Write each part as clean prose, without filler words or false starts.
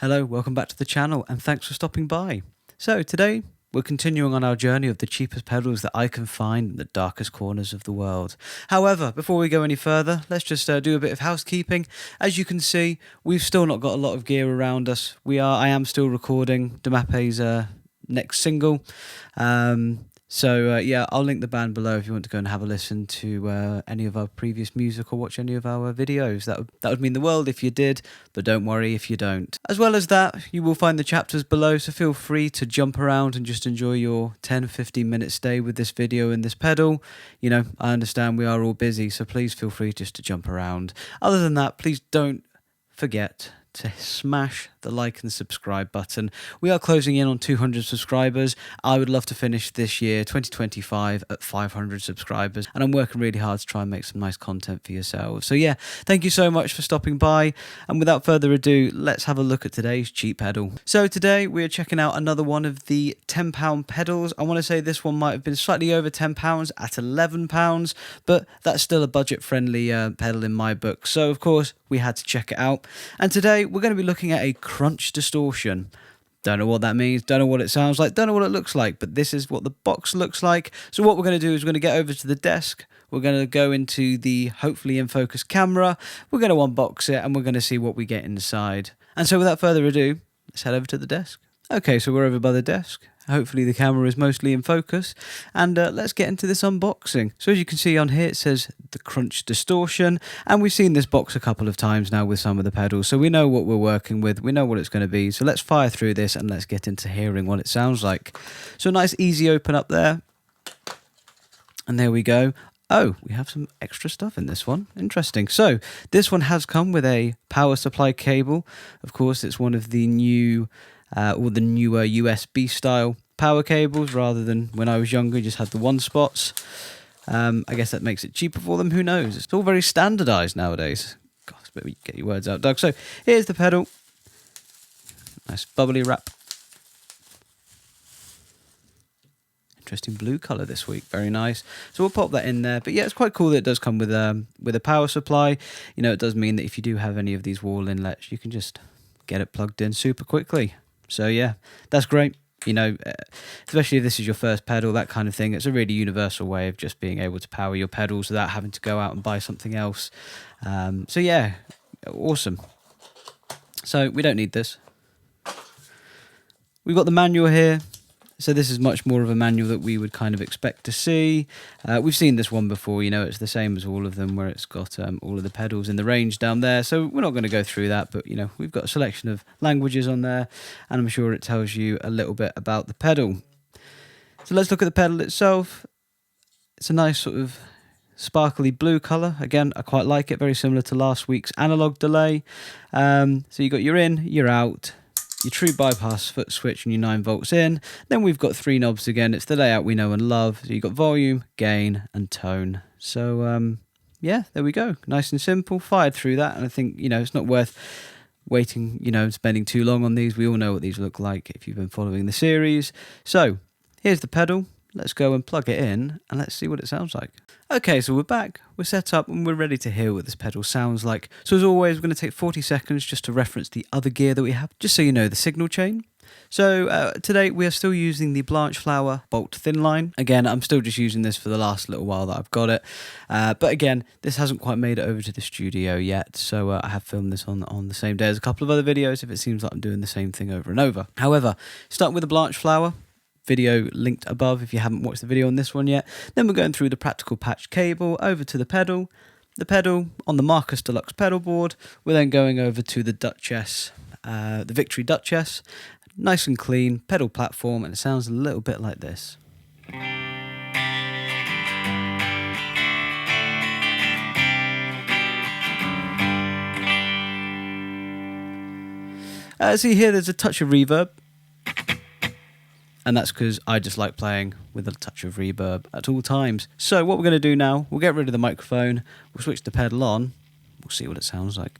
Hello, welcome back to the channel and thanks for stopping by. So today we're continuing on our journey of the cheapest pedals that I can find in the darkest corners of the world. However, before we go any further, let's just do a bit of housekeeping. As you can see, we've still not got a lot of gear around us. I am still recording Demape's next single. Yeah, I'll link the band below if you want to go and have a listen to any of our previous music or watch any of our videos. That would mean the world if you did, but don't worry if you don't. As well as that, you will find the chapters below, so feel free to jump around and just enjoy your 10-15 minute stay with this video and this pedal. You know, I understand we are all busy, so please feel free just to jump around. Other than that, please don't forget to smash the like and subscribe button. We are closing in on 200 subscribers. I would love to finish this year, 2025, at 500 subscribers, and I'm working really hard to try and make some nice content for yourselves. So yeah, thank you so much for stopping by, and without further ado, let's have a look at today's cheap pedal. So today we are checking out another one of the £10 pedals. I want to say this one might have been slightly over £10 at £11, but that's still a budget-friendly pedal in my book. So of course, we had to check it out. And today we're going to be looking at a Crunch Distortion. Don't know what that means, don't know what it sounds like, don't know what it looks like, but this is what the box looks like. So what we're going to do is we're going to get over to the desk, we're going to go into the hopefully in focus camera, we're going to unbox it, and we're going to see what we get inside. And so without further ado, let's head over to the desk. Okay, so we're over by the desk. Hopefully the camera is mostly in focus, and let's get into this unboxing. So as you can see on here, it says the Crunch Distortion, and we've seen this box a couple of times now with some of the pedals, so we know what we're working with, we know what it's going to be. So let's fire through this and let's get into hearing what it sounds like. So a nice easy open up there, and there we go. Oh, we have some extra stuff in this one. Interesting. So this one has come with a power supply cable. Of course, it's one of the new or the newer USB style power cables, rather than when I was younger, you just had the one spots. I guess that makes it cheaper for them. Who knows? It's all very standardized nowadays. God, maybe get your words out, Doug. So here's the pedal. Nice bubbly wrap. Interesting blue color this week. Very nice. So we'll pop that in there. But yeah, it's quite cool that it does come with a power supply. You know, it does mean that if you do have any of these wall inlets, you can just get it plugged in super quickly. So yeah, that's great. You know, especially if this is your first pedal, that kind of thing. It's a really universal way of just being able to power your pedals without having to go out and buy something else. So yeah, awesome. So we don't need this. We've got the manual here. So this is much more of a manual that we would kind of expect to see. We've seen this one before, you know, it's the same as all of them, where it's got all of the pedals in the range down there. So we're not going to go through that, but, you know, we've got a selection of languages on there, and I'm sure it tells you a little bit about the pedal. So let's look at the pedal itself. It's a nice sort of sparkly blue colour. Again, I quite like it, very similar to last week's analog delay. So you got your in, your out, your true bypass foot switch and your 9 volts in. Then we've got 3 knobs again. It's the layout we know and love. So you've got volume, gain and tone. So yeah, there we go. Nice and simple. Fired through that, and I think, you know, it's not worth waiting, you know, spending too long on these. We all know what these look like if you've been following the series. So here's the pedal. Let's go and plug it in and let's see what it sounds like. Okay, so we're back, we're set up, and we're ready to hear what this pedal sounds like. So as always, we're going to take 40 seconds just to reference the other gear that we have, just so you know the signal chain. So today we are still using the Blanchflower Bolt Thin Line. Again, I'm still just using this for the last little while that I've got it. But again, this hasn't quite made it over to the studio yet, so I have filmed this on the same day as a couple of other videos if it seems like I'm doing the same thing over and over. However, starting with the Blanchflower, video linked above if you haven't watched the video on this one yet. Then we're going through the practical patch cable over to the pedal on the Marcus Deluxe pedal board. We're then going over to the Duchess, the Victory Duchess. Nice and clean pedal platform, and it sounds a little bit like this. See here, there's a touch of reverb. And that's because I just like playing with a touch of reverb at all times. So what we're going to do now, we'll get rid of the microphone, we'll switch the pedal on, we'll see what it sounds like.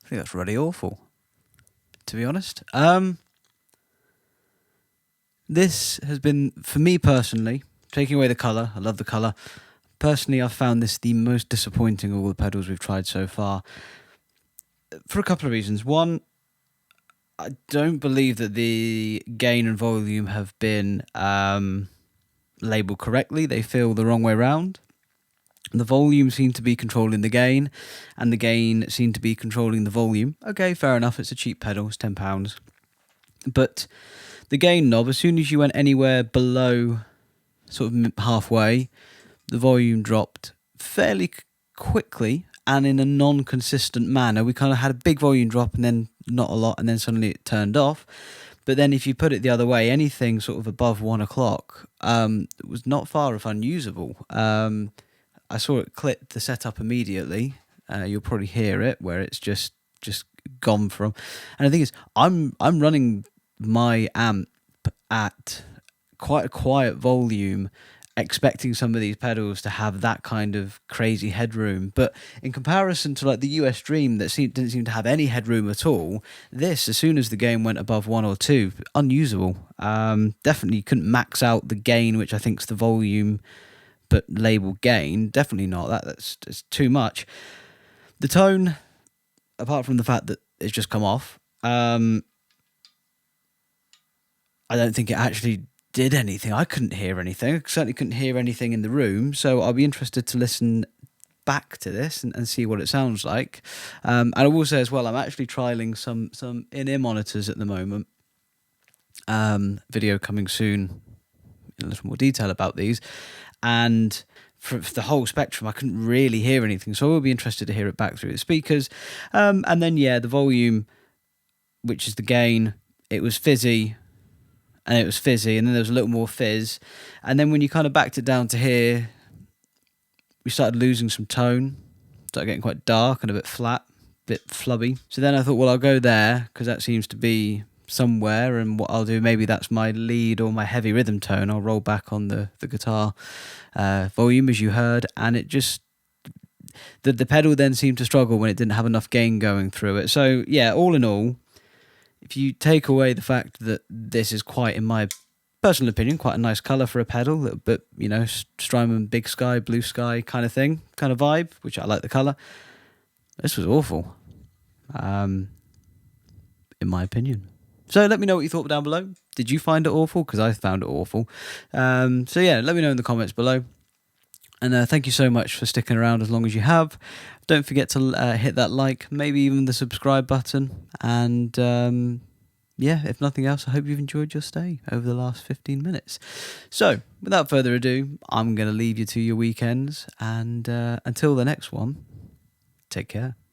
think that's really awful, to be honest. This has been, for me personally, taking away the colour. I love the colour. Personally, I've found this the most disappointing of all the pedals we've tried so far, for a couple of reasons. One, I don't believe that the gain and volume have been labelled correctly. They feel the wrong way round. The volume seemed to be controlling the gain, and the gain seemed to be controlling the volume. Okay, fair enough, it's a cheap pedal, it's £10. But the gain knob, as soon as you went anywhere below sort of halfway, the volume dropped fairly quickly and in a non-consistent manner. We kind of had a big volume drop and then not a lot, and then suddenly it turned off. But then if you put it the other way, anything sort of above 1 o'clock was not far off unusable. I saw it clip the setup immediately. You'll probably hear it where it's just gone from. And the thing is, I'm running my amp at quite a quiet volume, expecting some of these pedals to have that kind of crazy headroom. But in comparison to like the US Dream that didn't seem to have any headroom at all, this, as soon as the gain went above 1 or 2, unusable. Definitely couldn't max out the gain, which I think is the volume, but label gain, definitely not. That's too much. The tone, apart from the fact that it's just come off, I don't think it actually did anything. I couldn't hear anything. I certainly couldn't hear anything in the room. So I'll be interested to listen back to this and see what it sounds like. And I will say as well, I'm actually trialing some in-ear monitors at the moment. Video coming soon in a little more detail about these. And for the whole spectrum, I couldn't really hear anything. So I will be interested to hear it back through the speakers. And then, the volume, which is the gain, it was fizzy. And it was fizzy, and then there was a little more fizz. And then when you kind of backed it down to here, we started losing some tone. Started getting quite dark and a bit flat, a bit flubby. So then I thought, well, I'll go there, because that seems to be somewhere. And what I'll do, maybe that's my lead or my heavy rhythm tone. I'll roll back on the guitar volume, as you heard. And it just... The pedal then seemed to struggle when it didn't have enough gain going through it. So, yeah, all in all, if you take away the fact that this is quite, in my personal opinion, quite a nice colour for a pedal, a little bit, Strymon big sky, blue sky kind of thing, kind of vibe, which I like the colour. This was awful, in my opinion. So let me know what you thought down below. Did you find it awful? Because I found it awful. Let me know in the comments below. And thank you so much for sticking around as long as you have. Don't forget to hit that like, maybe even the subscribe button. And if nothing else, I hope you've enjoyed your stay over the last 15 minutes. So, without further ado, I'm going to leave you to your weekends. And until the next one, take care.